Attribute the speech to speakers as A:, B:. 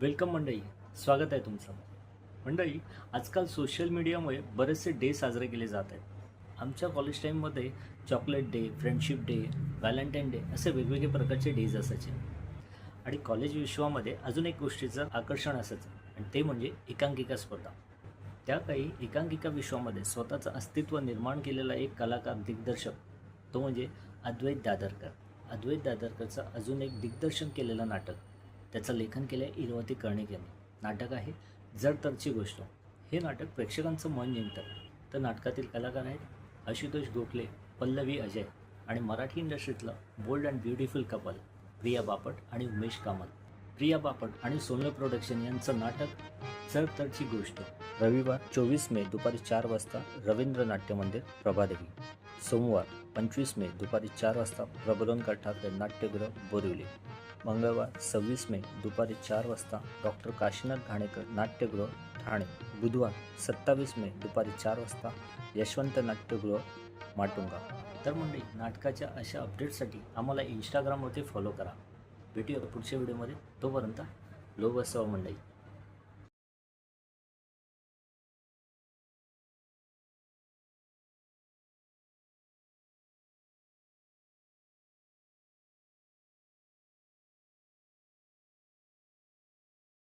A: Welcome मंडळी, स्वागत आहे तुमचं. मंडळी, आजकाल सोशल मीडियामुळे बरेचसे डे साजरे केले जात आहेत. आमच्या कॉलेज टाईममध्ये chocolate day, friendship day, Valentine day असे वेगवेगळे प्रकारचे डेज असायचे. आणि कॉलेज विश्वामध्ये अजून एक गोष्टीचं आकर्षण असायचं आणि ते म्हणजे एकांकिका स्पर्धा. त्या काही एकांकिका विश्वामध्ये स्वतःचं अस्तित्व निर्माण केलेला एक कलाकार दिग्दर्शक तो म्हणजे अद्वैत दादरकर. अद्वैत दादरकरचं अजून एक दिग्दर्शन केलेलं नाटक, त्याचं लेखन केलं आहे इरावती कर्णिक यांनी. नाटक आहे जड तरची गोष्ट. हे नाटक प्रेक्षकांचं मन जिंकतं. तर नाटकातील कलाकार आहेत आशुतोष गोखले, पल्लवी अजय आणि मराठी इंडस्ट्रीतलं bold and beautiful couple Priya Bapat आणि उमेश कामत. प्रिया बापट आणि सोनल प्रोडक्शन यांचं नाटक जड तरची गोष्ट रविवार 24 मे दुपारी 4 वाजता रवींद्र नाट्य मंदिर, प्रभादेवी. सोमवार 25 मे दुपारी 4 वाजता प्रबोधनकार ठाकरे नाट्यगृह, बोरिवली. मंगळवार 26 मे दुपारी 4 वाजता डॉक्टर काशीनाथ घाणेकर नाट्यगृह, ठाणे. बुधवार 27 मे दुपारी 4 वाजता यशवंत नाट्यगृह, माटुंगा. तर मंडळी, नाटकाच्या अशा अपडेट्ससाठी आम्हाला इंस्टाग्रामवरती फॉलो करा. भेटूया पुढच्या व्हिडिओमध्ये. तोपर्यंत लो बसवा मंडळी.